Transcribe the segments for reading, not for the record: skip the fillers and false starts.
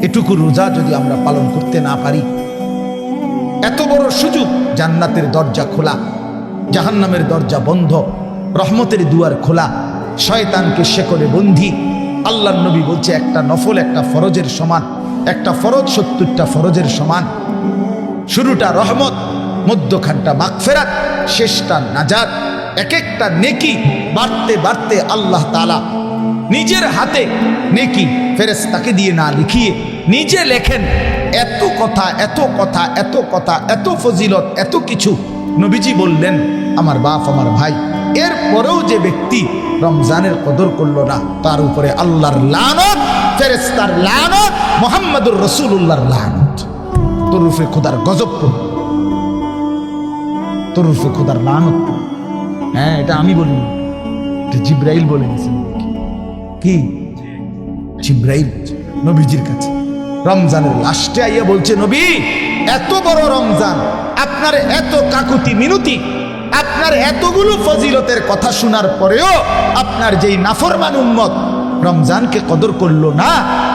এটুকু রোজা যদি আমরা পালন করতে না পারি, এত বড় সুযোগ, জান্নাতের দরজা খোলা, জাহান্নামের দরজা বন্ধ, রহমতের দুয়ার খোলা, শয়তানকে শেকলে বন্দী। আল্লাহর নবী বলছে একটা নফল একটা ফরজের সমান, একটা ফরজ 70টা ফরজের সমান। শুরুটা রহমত, মধ্যখানটা মাগফিরাত, শেষটা নাজাত। এক একটা নেকি বাড়তে বাড়তে আল্লাহ তাআলা নিজের হাতে নেকি ফেরেশতাকে দিয়ে না লিখিয়ে নিজে লেখেন। এত কথা, এত কথা, এত কথা, এত ফজিলত, এত কিছু নবীজি বললেন আমার বাপ আমার ভাই। এরপরেও যে ব্যক্তি রমজানের কদর করলো না, তার উপরে আল্লাহর লানত, ফেরেশতার লানত, মুহাম্মদুর রাসূলুল্লাহর লানত। তোর উপরে খোদার গজব পড়বে, তোর উপরে খোদার লানত। হ্যাঁ, এটা আমি বলিনি, এটা জিবরাইল বলে গেছেন। কি জিবরাইল নবীজির কাছে রমজানের লাস্টে আইয়া বলছে, নবী এত বড় রমজান, আপনার এত কাকুতি মিনতি, আপনার এতগুলো ফজিলতের কথা শোনার পরেও আপনার যেই নাফরমান উম্মত রমজানকে কদর করলো না,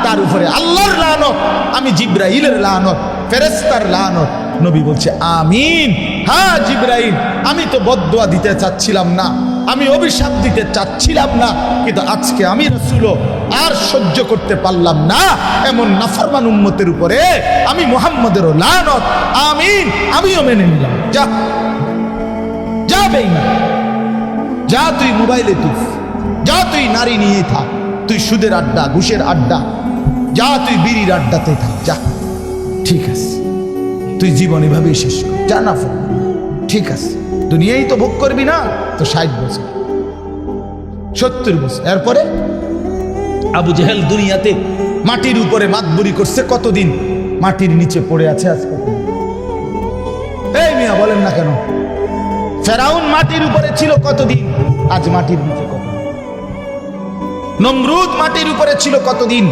তার উপরে আল্লাহর লানত, আমি জিবরাইলের লানত, ফেরেশতার লানত। নবী বলছে আমিন। হ্যাঁ জিবরাইল, আমি তো বদদুয়া দিতে চাচ্ছিলাম না, আমি অভিশাপ দিতে চাচ্ছিলাম না, কিন্তু আজকে আমি রাসূল আর সহ্য করতে পারলাম না এমন নাফরমান উম্মতের উপরে আমি মুহাম্মদেরও লানত। আমিন, আমিও মেনে নিলাম। যা যা বেঈমান, যা তুই মোবাইলে তুই, যা তুই নারী নিয়ে থাক, তুই সুদের আড্ডা, ঘুষের আড্ডা, যা তুই বিড়ির আড্ডাতে থাক, যা, ঠিক আছে, তুই জীবন এভাবেই শেষ কর, যা না ফোন, ঠিক আছে, দুনিয়াই তো ভোগ করবি না, তো 60 বছর 70 বছর। এরপরে আবু জেহেল দুনিয়াতে মাটির উপরে মাতবুরি করছে কতদিন, মাটির নিচে পড়ে আছে আজ কত। এই মিয়া বলেন না কেন, ফেরাউন মাটির উপরে ছিল কতদিন, আজ মাটির নিচে কত। নমরুদ মাটির উপরে ছিল কতদিন,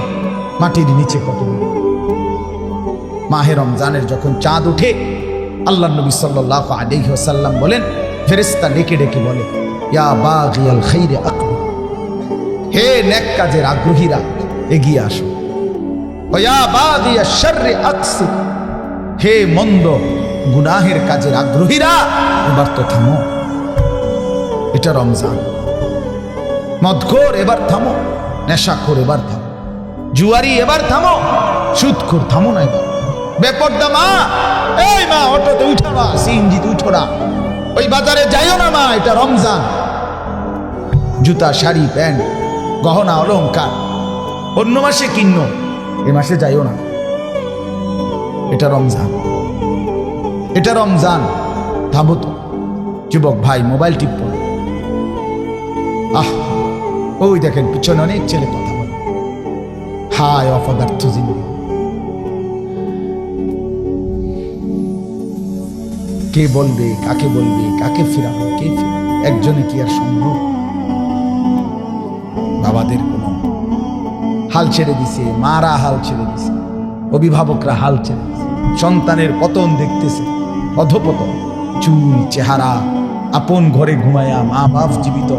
মাটির নিচে কতদিন। মাহে রমজানের যখন চাঁদ উঠে, আল্লাহর নবী সাল্লাল্লাহু আলাইহি ওয়াসাল্লাম বলেন, ফেরেশতা ডেকে ডেকে বলে, ইয়া বাগিয়াল খাইরে আকবিল, হে নেক কাজের আগ্রহীরা এগিয়ে আসো। ওয়া ইয়া বাগিয়াশ শাররি আকসির, হে মন্দ গুনাহের কাজের আগ্রহীরা এবার তো থামো। এটা রমজান। মদখোর এবার থামো, নেশাখোর এবার থামো, জুয়ারি এবার থামো, সুদখোর থামো না এবার। বেপরদা মা, এই মা অটোতে উঠো না, সিএনজিতে উঠো না, ওই বাজারে যাইও না মা, এটা রমজান। জুতা, শাড়ি, প্যান্ট, গহনা, অলংকার অন্য মাসে কিন্ন, এ মাসে যাইও না, এটা রমজান, এটা রমজান। থামো তো যুবক ভাই, মোবাইল টিপ। আহ, ওই দেখেন পিছনে অনেক ছেলে কথা বলে, হায় অপদার্থ জিন্দগি। কে বলবে, কাকে বলবে, কাকে ফিরাবে, কে ফিরাবে, একজনে কি আর সম্ভব? বাবাদের কোনো হাল ছেড়ে দিছে, মারা হাল ছেড়ে দিছে, অভিভাবকরা হাল ছেড়ে দিছে, সন্তানের পতন দেখতেছে, অধপতন, চুল, চেহারা, আপন ঘরে ঘুমায়া মা বাপ জীবিত,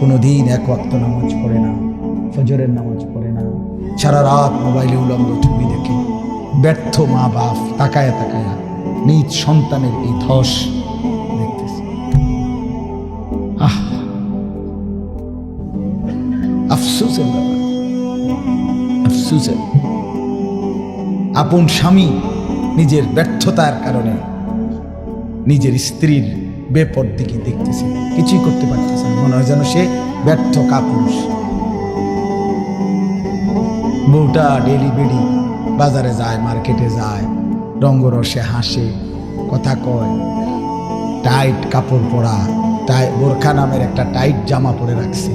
কোনোদিন এক ওয়াক্ত নামাজ পড়ে না, ফজরের নামাজ পড়ে না, সারা রাত মোবাইলে উলঙ্গ ছবি দেখে, ব্যর্থ মা বাপ তাকায়া তাকায়া নিজ সন্তানের এই ধস দেখতেছে। আফসোসের ব্যাপার, আফসোসের। আপন স্বামী নিজের ব্যর্থতার কারণে নিজের স্ত্রীর বেপরদিকে দেখতেছে, কিছুই করতে পারতেছে না, মনে হয় যেন সে ব্যর্থ কাপুরুষ। বউটা ডেলি বেডি বাজারে যায়, মার্কেটে যায়, রঙ্গরসে হাসে, কথা কয়, টাইট কাপড় পরা, বোরখা নামের একটা টাইট জামা পরে রাখছে,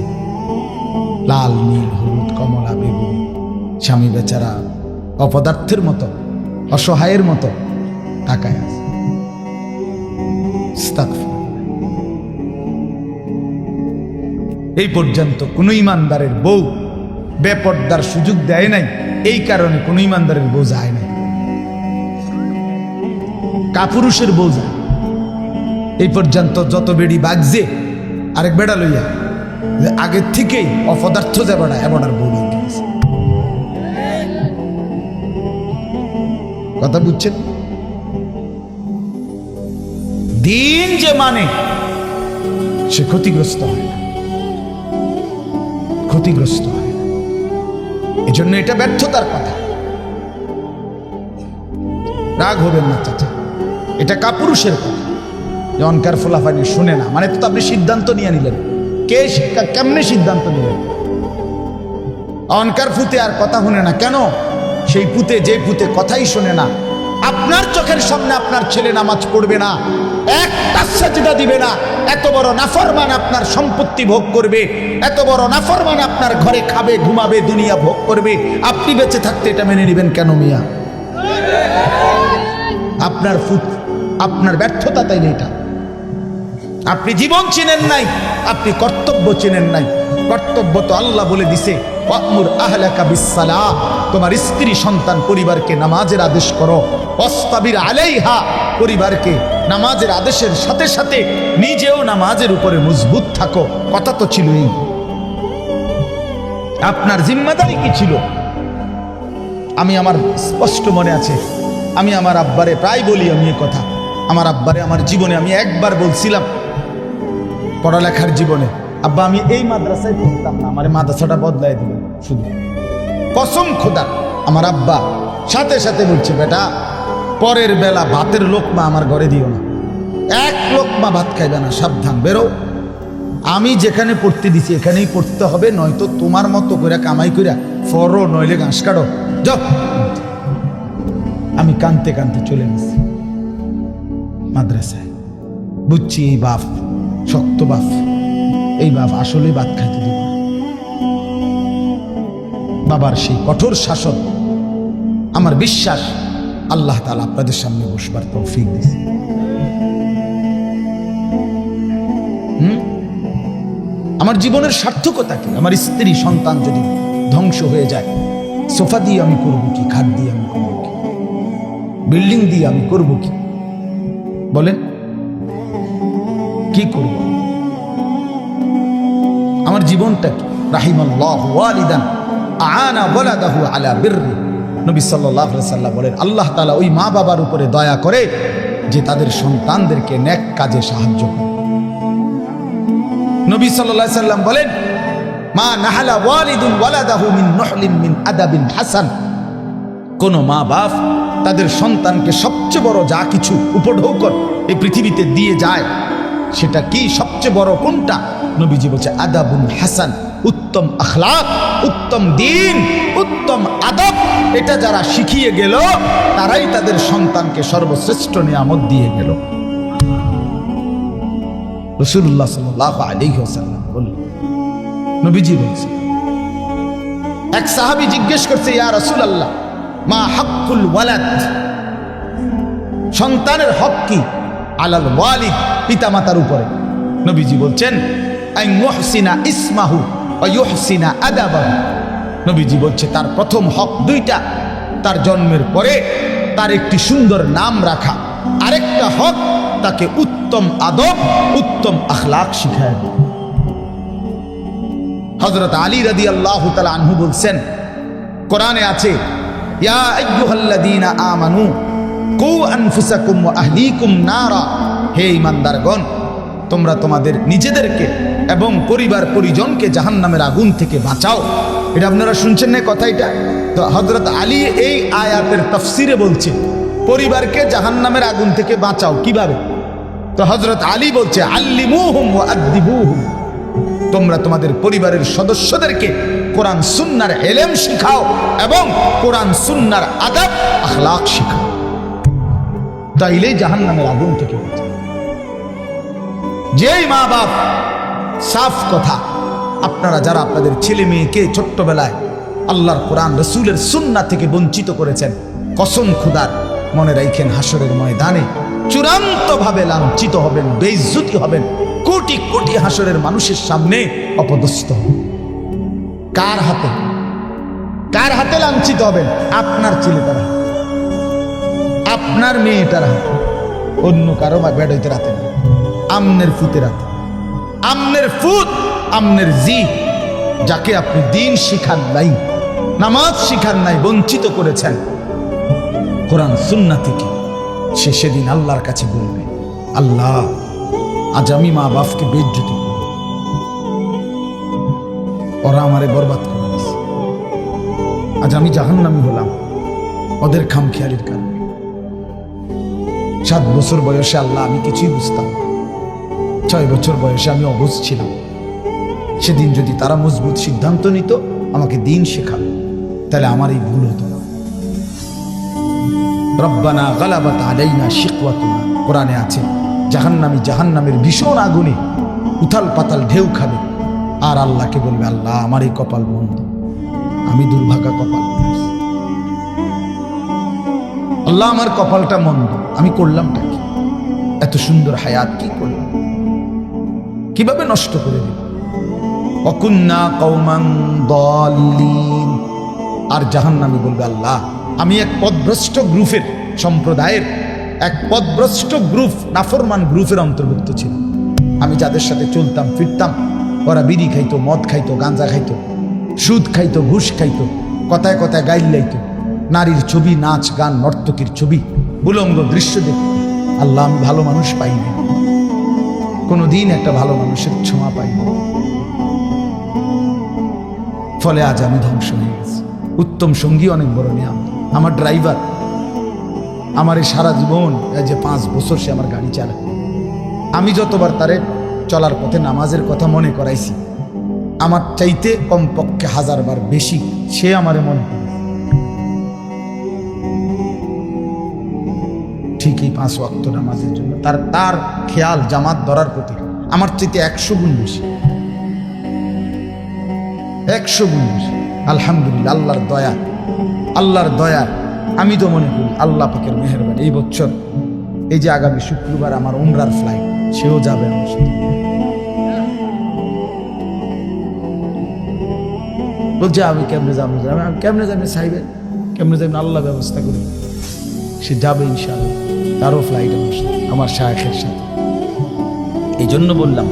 লাল, নীল, হলুদ, কমলা, বেগুনি। স্বামী বেচারা অপদার্থের মতো, অসহায়ের মতো তাকায় আছে। এই পর্যন্ত কোন ইমানদারের বউ বেপর্দার সুযোগ দেয় নাই, এই কারণে কোন ইমানদারের বউ যায় নাই, কাপুরুষের বউ যায়। এই পর্যন্ত যত বেড়ি বাগছে আরেক বেড়া লইয়া, আগের থেকেই অপদার্থ যাবে না এমন আর বউ বাগিয়েছে। কথা বুঝছেন? দিন যে মানে সে ক্ষতিগ্রস্ত হয় না, ক্ষতিগ্রস্ত হয় না। এজন্য এটা ব্যর্থতার কথা। রাগ হবেন না চাচা, এটা কাপুরুষের কথা। যে অনকার ফোলাফানি শুনে না মানে তো আপনি সিদ্ধান্ত নিয়ে নিলেন। কেমনে সিদ্ধান্ত নিলেন? অনকার ফুতে আর কথা শুনে না কেন? সেই পুতে, যে পুতে কথাই শোনে না, আপনার চোখের সামনে আপনার ছেলে নামাজ পড়বে না, একটা সাজদা দিবে না, এত বড় নাফরমান আপনার সম্পত্তি ভোগ করবে, এত বড় নাফরমান আপনার ঘরে খাবে, ঘুমাবে, দুনিয়া ভোগ করবে, আপনি বেঁচে থাকতে এটা মেনে নেবেন কেন মিয়া? আপনার ফুত, আপনার ব্যর্থতা, তাই না? এটা আপনি জীবন চিনেন নাই, আপনি কর্তব্য চিনেন নাই। কর্তব্য তো আল্লাহ বলে দিছে, ওয়া'মুর আহলাকা বিসসালাহ, তোমার স্ত্রী সন্তান পরিবারকে নামাজের আদেশ করো, ওয়াসতাবির আলাইহা, পরিবারকে নামাজের আদেশের সাথে সাথে নিজেও নামাজের উপরে মজবুত থাকো। কথা তো ছিলই। আপনার জিম্মাদারি কি ছিল? আমি, আমার স্পষ্ট মনে আছে, আমি আমার আব্বারে প্রায় বলি আমি এই কথা। আমার আব্বারে আমার জীবনে আমি একবার বলছিলাম, পড়ালেখার জীবনে, আব্বা আমি এই মাদ্রাসায় পড়তাম না, আমার মাদ্রাসাটা বদলাই দিল শুধু। কসম খোদা, আমার আব্বা সাথে সাথে বলছে, বেটা পরের বেলা ভাতের লোকমা আমার ঘরে দিও না, এক লোকমা ভাত খাইবে না, সাবধান, বেরো। আমি যেখানে পড়তে দিছি এখানেই পড়তে হবে, নয়তো তোমার মতো করে কামাই কইরা ফরো, নইলে ঘাস কাটো, যাও। আমি কানতে কানতে চলে গেছি মাদ্রাসায়। বুঝছি এই বাপ শক্ত বাপ, এই বাপ আসলেই ভাত খাইতে দিব না। বাবার সেই কঠোর শাসন, আমার বিশ্বাস আল্লাহ তাআলা আপনাদের সামনে বসবার তৌফিক দিয়েছে। আমার জীবনের সার্থকতা কি? আমার স্ত্রী সন্তান যদি ধ্বংস হয়ে যায়, সোফা দিয়ে আমি করবো কি? খাট দিয়ে আমি করবো কি? বিল্ডিং দিয়ে আমি করবো কি? বলেন কি করব? আমার জীবনটা কি? রাহিমাল্লাহু ওয়ালিদান আনা ওয়ালাদাহু আলা বিররি, নবী সাল্লাল্লাহু আলাইহি ওয়াসাল্লাম বলেন, আল্লাহ তাআলা ওই মা বাবার উপরে দয়া করে যে তাদের সন্তানদেরকে নেক কাজে সাহায্য করে। নবী সাল্লাল্লাহু আলাইহি ওয়াসাল্লাম বলেন, মা নাহালা ওয়ালিদুন ওয়ালাদাহু মিন নুহলিন মিন আদাবিন হাসান, কোন মা বাপ তাদের সন্তানকে সবচেয়ে বড় যা কিছু উপঢৌকন এই পৃথিবীতে দিয়ে যায়, সেটা কি? সবচেয়ে বড় কোনটা? নবীজি বলছে আদাবুন হাসান, উত্তম আখলাক, উত্তম দিন, উত্তম আদব। এটা যারা শিখিয়ে গেল তারাই তাদের সন্তানকে সর্বশ্রেষ্ঠ নিয়ামত দিয়ে গেল। রাসূলুল্লাহ সাল্লাল্লাহু আলাইহি ওয়াসাল্লাম বললেন, নবীজি বলছেন, এক সাহাবী জিজ্ঞেস করছে, ইয়া রাসূলুল্লাহ মা হাক্কুল ওয়ালাদ, সন্তানের হক কি? আলাল ওয়ালিদ, পিতামাতার উপরে। নবীজি বলছেন, আন ইউহসিনা ইসমাহু ওয়া ইউহসিনা আদাবাহু, নবীজি বলছে তার প্রথম হক দুইটা, তার জন্মের পরে তার একটি সুন্দর নাম রাখা, আরেকটা হক তাকে উত্তম আদব, উত্তম আখলাক শিখায়। হযরত আলী রাদিয়াল্লাহু তাআলা আনহু বলছেন, কোরআনে আছে, ইয়া আইয়ুহাল্লাযীনা আমানু কু আনফুসাকুম ওয়া আহলিকুম নারা, হে ঈমানদারগণ তোমরা তোমাদের নিজেদেরকে এবং পরিবার পরিজনকে জাহান্নামের আগুন থেকে বাঁচাও। এটা আপনারা শুনছেন না কথা? এটা তো হযরত আলী এই আয়াতের তাফসিরে বলছে পরিবারকে জাহান্নামের আগুন থেকে বাঁচাও কিভাবে? তো হযরত আলী বলছে, আল্লিমুহুম ওয়া আদ্দিবুহুম, তোমরা তোমাদের পরিবারের সদস্যদেরকে কোরআন সুন্নাহর ইলম শিখাও এবং কোরআন সুন্নাহর আদব আখলাক শিখাও, তাইলেই জাহান্নামের আগুন থেকে বাঁচা। যেই মা বাপ, সাফ কথা, আপনারা যারা আপনাদের ছেলে মেয়েকে ছোট্টবেলায় আল্লাহর কোরআন রাসূলের সুন্নাহ থেকে বঞ্চিত করেছেন, কসম খুদার মনে রাখেন হাসরের ময়দানে চূড়ান্তভাবে লাঞ্ছিত হবেন, বেইজ্জতি হবেন, কোটি কোটি হাসরের মানুষের সামনে অপদস্থ হবেন। কার হাতে? কার হাতে লাঞ্ছিত হবেন? আপনার ছেলেটার হাতে, আপনার মেয়েটার হাতে, অন্য কারো বেড হইতে রাতে না, আমনের ফুতের হাতে। আমনের ফুত, আমনের জি, যাকে আপনি দিন শিখান নাই, নামাজ শিখান নাই, বঞ্চিত করেছেন, কোরআন সুন্নাহ থেকে, সে সেদিন আল্লাহর কাছে বলবে, আল্লাহ আজ আমি মা বাপকে বেইজ্জতি করব, ওরা আমারে বরবাদ করে দিয়েছে, আজ আমি জাহান্নামী হলাম ওদের খামখেয়ালির কারণে। 7 বছর বয়সে আল্লাহ আমি কিছুই বুঝতাম না, 6 বছর বয়সে আমি অবুঝ ছিলাম। সেদিন যদি তারা মজবুত সিদ্ধান্ত নিত আমাকে দিন শেখাবে, তাহলে আমার এই ভুল হতো না। রব্বানা গালাবাত আলাইনা শিকওয়াতুনা, কোরআনে আছে জাহান্নামী জাহান্নামের ভীষণ আগুনে উথাল পাতাল ঢেউ খাবে, আর আল্লাহকে বলবে, আল্লাহ আমার এই কপাল মন্দ, আমি দুর্ভাগা কপাল, আল্লাহ আমার কপালটা মন্দ, আমি করলামটা কি? এত সুন্দর হায়াত কি করলাম, কিভাবে নষ্ট করে দিল। অকুন্না কওমান দাল্লিন, আর জাহান্নামী বলবে, আল্লাহ আমি এক পথভ্রষ্ট গ্রুপের, সম্প্রদায়ের এক পথভ্রষ্ট গ্রুপ, নাফরমান গ্রুপের অন্তর্ভুক্ত ছিল। আমি যাদের সাথে চলতাম ফিরতাম, ওরা বিড়ি খাইতো, মদ খাইতো, গাঁজা খাইতো, সুদ খাইতো, ঘুষ খাইতো, কথায় কথায় গাইল লাইতো, নারীর ছবি, নাচ গান, নর্তকীর ছবি, উলঙ্গ দৃশ্য দেখত। আল্লাহ আমি ভালো মানুষ পাইনি, কোনোদিন একটা ভালো মানুষের ছোঁয়া পাইনি, ফলে আজ আমি ধ্বংস হয়ে গেছি। উত্তম সঙ্গী অনেক বড় নিয়ামত। আমার ড্রাইভার আমার এই সারা জীবন, এই যে 5 বছর সে আমার গাড়ি চালায়, আমি যতবার তারে চলার পথে নামাজের কথা মনে করাইছি, আমার চাইতে কমপক্ষে 1000 বার বেশি সে আমারে মনে করে। ঠিকই 5 ওয়াক্ত নামাজের জন্য তার খেয়াল জামাত ধরার প্রতি আমার চাইতে 100 গুণ বেশি, 100 গুণ বেশি। আলহামদুলিল্লাহ, আল্লাহর দয়া, আল্লাহর দয়া। আমি তো মনে করি আল্লাহ পাকের মেহেরবানি, এই বছর এই যে আগামী শুক্রবার আমার উমরার ফ্লাইট, সেও যাবে আমার সাথে। বলছে আমি কেমনে যাবো, আমি কেমনে যাবেন সাহেবের, কেমনে যাবেন, আল্লাহ ব্যবস্থা করি। সে যাবে ইনশাআল্লাহ, তারও ফ্লাইট আমার সাথে, আমার শায়েখের সাথে। এই জন্য বললাম,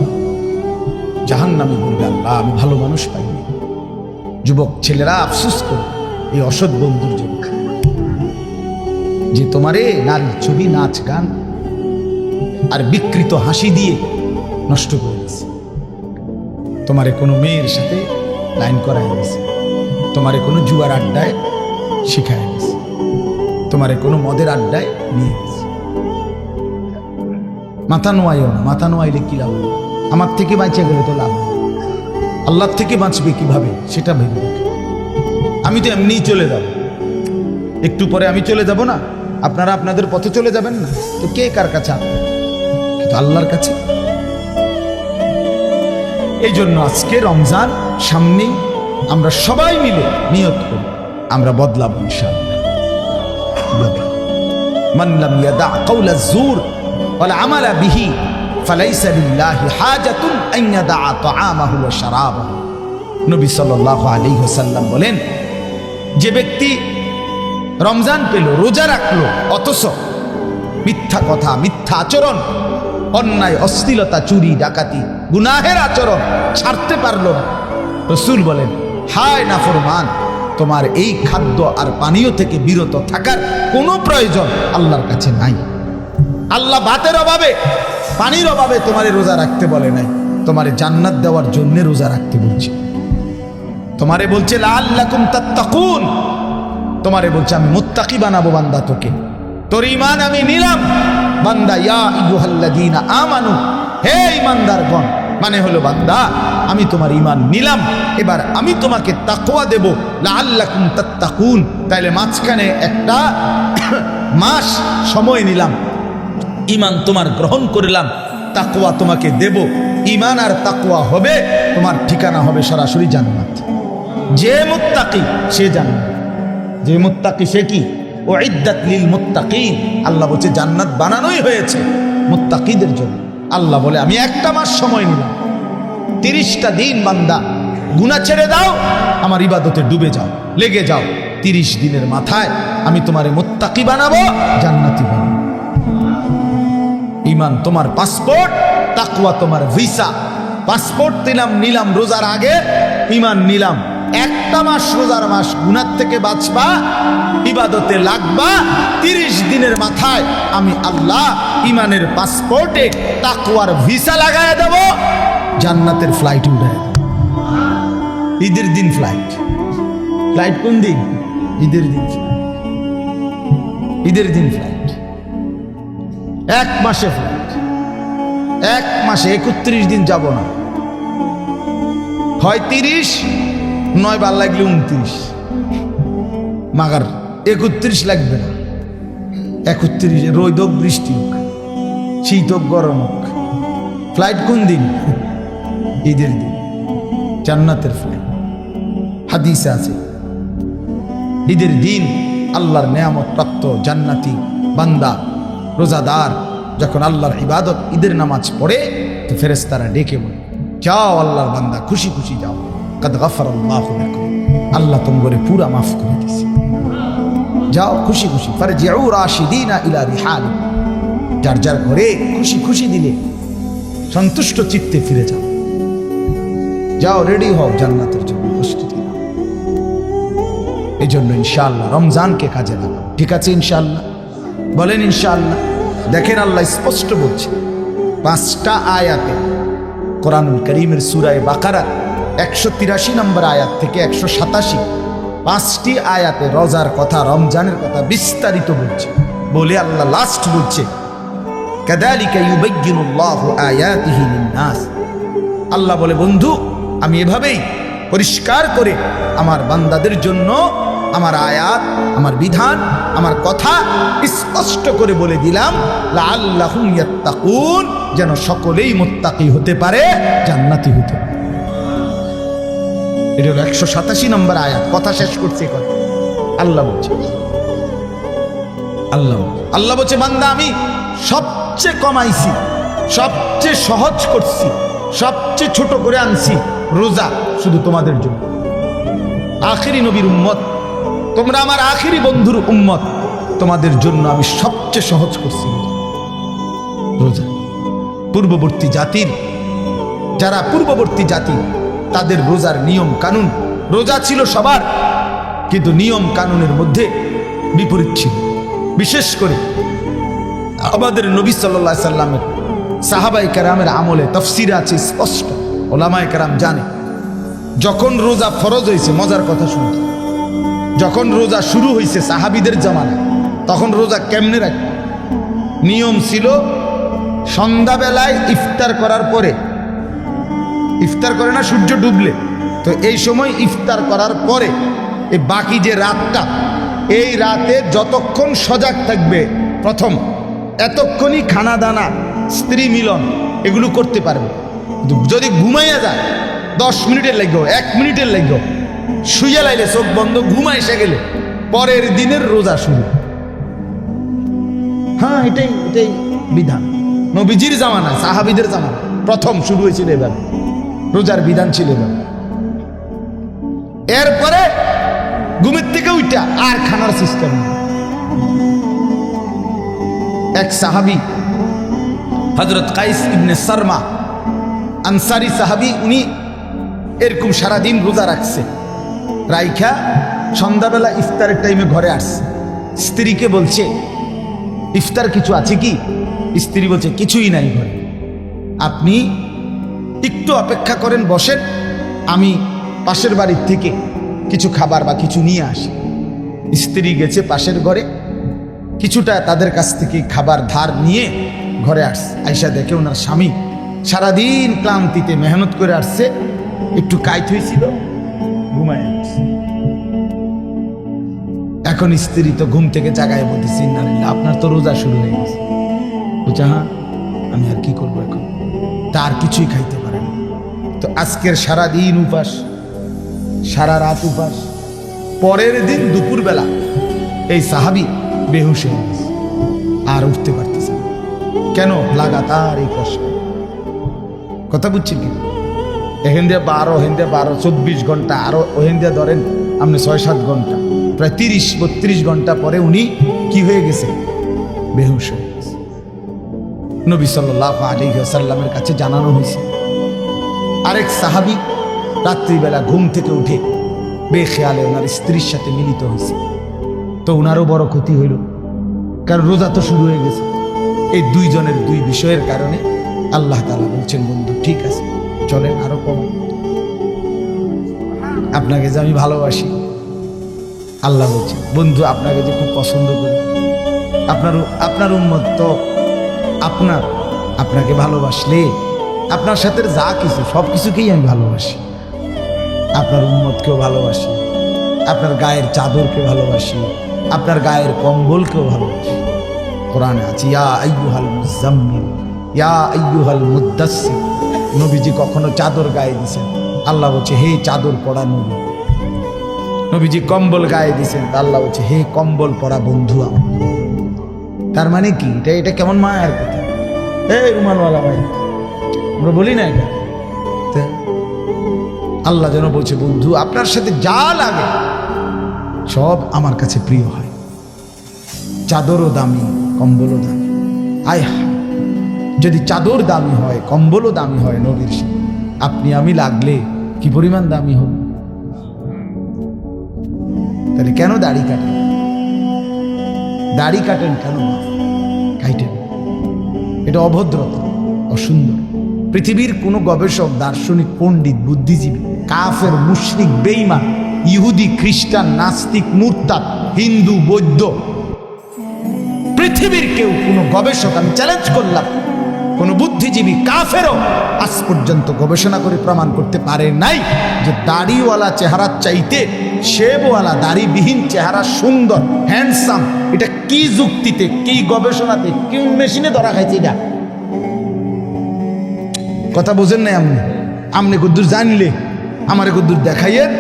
জাহান্নামী বলবে, আল্লাহ আমি ভালো মানুষ পাইনি। যুবক ছেলেরা আফসোস করে এই অসৎ বন্ধুর জন্য, যে তোমারে নারীর ছবি, নাচ গান আর বিকৃত হাসি দিয়ে নষ্ট করে দিয়েছে। তোমারে কোনো মেয়ের সাথে লাইন করায় দিয়েছে, তোমারে কোনো জুয়ার আড্ডায় শিখায় দিয়েছে, তোমারে কোনো মদের আড্ডায় নিয়ে গেছে। মাথা নোয়াইও না, মাথা নোয়াইলে কি লাভ? আমার থেকে বাঁচে গেলে তো লাভ, আল্লাহর থেকে বাঁচবে কিভাবে সেটা ভেবে দেখে। আমি তো এমনিই চলে যাব, একটু পরে আমি চলে যাব না, আপনারা আপনাদের পথে চলে যাবেন না, তো কে কার কাছে আসবে? কিন্তু আল্লাহর কাছে। এই জন্য আজকে রমজান সামনেই, আমরা সবাই মিলে নিয়ত করি আমরা বদলাবো ইনশাআল্লাহ। মান লাম ইয়াদা কাওলা যুর ওয়াল আমালা বিহি ফালাইসা লিল্লাহি হাজাতুন আন ইয়াদা তাআমাহু ওয়া শারাবাহু। নবী সাল্লাল্লাহু আলাইহি ওয়াসাল্লাম বলেন, যে ব্যক্তি রমজান পেল, রোজা রাখলো, অথচ মিথ্যা কথা, মিথ্যা আচরণ, অন্যায়, অশ্লীলতা, চুরি, ডাকাতি, গুনাহের আচরণ ছাড়তে পারলো না, রাসূল বলেন, হায় নাফরমান, তোমার এই খাদ্য আর পানীয় থেকে বিরত থাকার কোনো প্রয়োজন আল্লাহর কাছে নাই। আল্লাহ ভাতের অভাবে, পানির অভাবে তোমারে রোজা রাখতে বলে নাই, তোমারে জান্নাত দেওয়ার জন্য রোজা রাখতে বলছে। তোমারে বলছে লাআল্লাকুম তাত্তাকুন, তোমারে বলছে আমি মুত্তাকি বানাবো বান্দা তোকে, তোর ঈমান আমি নিলাম বান্দা। ইয়া আইয়ুহাল্লাযীনা আমানু, হে ঈমানদারগণ, মানে হলো বান্দা আমি তোমার ঈমান নিলাম, এবার আমি তোমাকে তাকওয়া দেব, লাআল্লাকুম তাত্তাকুন। তাইলে মাঝখানে একটা মাস সময় নিলাম, ঈমান তোমার গ্রহণ করলাম, তাকওয়া তোমাকে দেব। ঈমান আর তাকওয়া হবে, তোমার ঠিকানা হবে সরাসরি জান্নাত। যে মুত্তাকি সে জান্নাত, যে মুত্তাকি সে কি? উইদ্দাত লিল মুত্তাকিন, আল্লাহ বলছে জান্নাত বানানোই হয়েছে মুত্তাকিদের জন্য। আল্লাহ বলে আমি একটা মাস সময় নিলাম, 30টা দিন বান্দা গুনাহ ছেড়ে দাও, আমার ইবাদতে ডুবে যাও, লেগে যাও। 30 দিনের মাথায় আমি তোমারে মুত্তাকি বানাবো, জান্নাতি বানাবো। ঈমান তোমার পাসপোর্ট, তাকওয়া তোমার ভিসা। পাসপোর্ট নিলাম রোজার আগে, ঈমান নিলাম, একটা মাস রোজার মাস, গুনাহ থেকে বাঁচবা, ইবাদতে লাগবা, 30 দিনের মাথায় আমি আল্লাহ ইমানের পাসপোর্টে তাকওয়ার ভিসা লাগায় দেব, জান্নাতের ফ্লাইট উঠায় দেব। ঈদের দিন ফ্লাইট। ফ্লাইট কোন দিন? ঈদের দিন ফ্লাইট। ঈদের দিন ফ্লাইট, 1 মাসে ফ্লাইট, 1 মাসে 31 দিন যাব না, হয় 30, নয় বার লাগলে 29, মাগার 31 লাগবে না। 31 রোদ হোক, বৃষ্টি হোক, শীত হোক, গরম হোক, ফ্লাইট কোন দিন? ঈদের দিন, জান্নাতের ফ্লাইট। হাদিসে আছে ঈদের দিন আল্লাহর নেয়ামত প্রাপ্ত জান্নাতি বান্দা রোজাদার যখন আল্লাহর ইবাদত ঈদের নামাজ পড়ে, তো ফেরেশতারা ডেকে বলে, যাও আল্লাহর বান্দা, খুশি খুশি যাও, কাদ গাফারাল্লাহু লাকুম, আল্লাহ তোমাকে পুরা মাফ করে দিয়েছে, যাও খুশি খুশি। ফারজিউ রাশিদিনা ইলা রিহালি, যার যার ঘরে খুশি খুশি দিলে সন্তুষ্ট চিত্তে ফিরে যাও, যাও রেডি হও জান্নাতের জন্য প্রস্তুতি। এই জন্য ইনশাআল্লাহ রমজানকে কাজে লাগাও, ঠিক আছে? ইনশাআল্লাহ বলেন ইনশাআল্লাহ। দেখেন আল্লাহ স্পষ্ট বলছে 5টা আয়াতে, কোরআনুল কারীমের সূরা বাকারা 183 নম্বর আয়াত থেকে 187, 5টি আয়াতে রোজার কথা, রমজানের কথা বিস্তারিত বলছে। বলে আল্লাহ লাস্ট বলছে, কাযালিকা ইউবায়্যিনুল্লাহু আয়াতিহি লিন-নাস। আল্লাহ বলে, বন্ধু আমি এভাবেই পরিষ্কার করে আমার বান্দাদের জন্য আমার আয়াত, আমার বিধান, আমার কথা স্পষ্ট করে বলে দিলাম, লাআল্লাহুম ইয়াত্তাকুন, যেন সকলেই মুত্তাকি হতে পারে, জান্নাতি হতে পারে। এটা হলো 187 নম্বর আয়াত। কথা শেষ করছে কথা আল্লাহ বলছে, আল্লাহ বলছে, বান্দা আমি সবচেয়ে কমাইছি, সবচেয়ে সহজ করছি, সবচেয়ে ছোট করে আনছি রোজা শুধু তোমাদের জন্য। আখিরি নবীর উম্মত তোমরা, আমার আখিরি বন্ধুর উম্মত, তোমাদের জন্য আমি সবচেয়ে সহজ করছি রোজা। পূর্ববর্তী জাতির, যারা পূর্ববর্তী জাতি, তাদের রোজার নিয়ম কানুন, রোজা ছিল সবার, কিন্তু নিয়ম কানুনের মধ্যে বিপরীত ছিল। বিশেষ করে আমাদের নবী সাল্লাল্লাহু আলাইহি সাল্লামের সাহাবায়ে কেরামের আমলে তাফসীরে আছে স্পষ্ট, ওলামায়ে কেরাম জানে, যখন রোজা ফরজ হয়েছে, মজার কথা শুনুন, যখন রোজা শুরু হয়েছে সাহাবীদের জামানায়, তখন রোজা কেমনে রাখত? নিয়ম ছিল সন্ধ্যাবেলায় ইফতার করার পরে, ইফতার করে না সূর্য ডুবলে, তো এই সময় ইফতার করার পরে এই বাকি যে রাতটা, এই রাতে যতক্ষণ সজাগ থাকবে প্রথম, এতক্ষণই খানা দানা, স্ত্রী মিলন এগুলো করতে পারবে। যদি ঘুমাইয়া যায় 10 মিনিটের লাগবে, 1 মিনিটের লাগবে, শুইয়া লাইলে চোখ বন্ধ, ঘুমা এসে গেলে পরের দিনের রোজা শুরু। হ্যাঁ, এটাই বিধান নবীজির জামানায়, সাহাবীদের জামানায় প্রথম শুরু হয়েছিল এভাবে, রোজার বিধান ছিল এভাবে। এরপরে ঘুমের থেকে উঠা আর খানার সিস্টেম। এক সাহাবী হযরত কাইস ইবনে সারমা আনসারী সাহাবী, উনি এরকম সারাদিন রোজা রাখছে, রাইখা সন্ধ্যাবেলা ইফতারের টাইমে ঘরে আসছে, স্ত্রীকে বলছে, ইফতার কিছু আছে কি? স্ত্রী বলছে, কিছুই নাই ঘরে, আপনি একটু অপেক্ষা করেন, বসেন, আমি পাশের বাড়ির থেকে কিছু খাবার বা কিছু নিয়ে আসি। স্ত্রী গেছে পাশের ঘরে, কিছুটা তাদের কাছ থেকে খাবার ধার নিয়ে ঘরে আসছে। আয়সা দেখে ওনার স্বামী সারাদিন ক্লান্তিতে মেহনত করে আসছে, একটু কাইত হয়েছিল, ঘুমায় আসছে। এখন স্ত্রী তো ঘুম থেকে জাগায় বলতেছি, ইন্নালিল্লাহ, আপনার তো রোজা শুরু হয়ে গেছে। বলছে, হ্যাঁ, আমি আর কি করবো এখন, তার কিছুই খাইতে পারে না। তো আজকের সারাদিন উপাস, সারা রাত উপাস, পরের দিন দুপুরবেলা এই সাহাবী বেহুশ হয়ে গেছে, আর উঠতে পারতেছে না। কেন? লাগাতার এই কষ্ট। কথা বুঝছেন কি? এখান দিয়ে 12, ওখান দিয়ে 12, 24 ঘন্টা, আরো ওখান দিয়ে ধরেন আপনি 6-7 ঘন্টা, প্রায় 30-32 ঘন্টা পরে উনি কি হয়ে গেছে? বেহুশ হয়ে গেছে। নবী সাল্লাল্লাহু আলাইহি ওয়াসাল্লামের কাছে জানানো হয়েছে। আরেক সাহাবী রাত্রিবেলা ঘুম থেকে উঠে বেখেয়ালে ওনার স্ত্রীর সাথে মিলিত হয়েছে। তো ওনারও বড় ক্ষতি হইল, কারণ রোজা তো শুরু হয়ে গেছে। এই দুইজনের দুই বিষয়ের কারণে আল্লাহ তাআলা বলছেন, বন্ধু ঠিক আছে চলেন আরো কম, আপনাকে যে আমি ভালোবাসি। আল্লাহ বলছেন, বন্ধু আপনাকে যে খুব পছন্দ করি, আপনার উম্মত তো আপনাকে ভালোবাসলে আপনার সাথে যা কিছু সব কিছুকেই আমি ভালোবাসি। আপনার উম্মতকেও ভালোবাসি, আপনার গায়ের চাদরকে ভালোবাসি, আপনার গায়ের কম্বলকেও ভালোবাসি। কোরআনে আছে, ইয়া আইয়ুহাল মুজাম্মিল ইয়া আইয়ুহাল মুদ্দাসসির। নবীজি কখনো চাদর গায়ে দিয়েছেন, আল্লাহ বলছে হে চাদর পরা নবী। নবীজি কম্বল গায়ে দিয়েছেন, আল্লাহ বলছে হে কম্বল পরা বন্ধু আমার। তার মানে কি, এটা কেমন মায়ের কথা। এই রুমালওয়ালা ভাই, আমরা বলি না এটা। আল্লাহ যেন বলছে, বন্ধু আপনার সাথে যা লাগে সব আমার কাছে প্রিয় হয়। চাদরও দামি, কম্বলও দামি। আয় যদি চাদর দামি হয়, কম্বলও দামি হয় নবীর সাথে, আপনি আমি লাগলে কি পরিমাণ দামি হব। তাহলে কেন দাড়ি কাটেন? দাড়ি কাটেন কেন? কাটেন, এটা অভদ্রতা, অসুন্দর। পৃথিবীর কোনো গবেষক, দার্শনিক, পণ্ডিত, বুদ্ধিজীবী, কাফের, মুশরিক, বেঈমান, ইহুদি, খ্রিস্টান, নাস্তিক, মুরতাদ, হিন্দু, বৌদ্ধ, পৃথিবীর কেউ, কোনো গবেষক, আমি চ্যালেঞ্জ করলাম, কোনো বুদ্ধিজীবী, কাফেরও আজ পর্যন্ত গবেষণা করে প্রমাণ করতে পারে নাই যে দাড়িওয়ালা চেহারার চাইতে শেবওয়ালা দাড়িবিহীন চেহারা সুন্দর, হ্যান্ডসাম। এটা কি যুক্তিতে, কি গবেষণাতে, কি মেশিনে ধরা খাইছে? এটা কথা বোঝেন নাই আমনে কদ্দুর জানলে আমারে কদ্দুর দেখাইয়েন,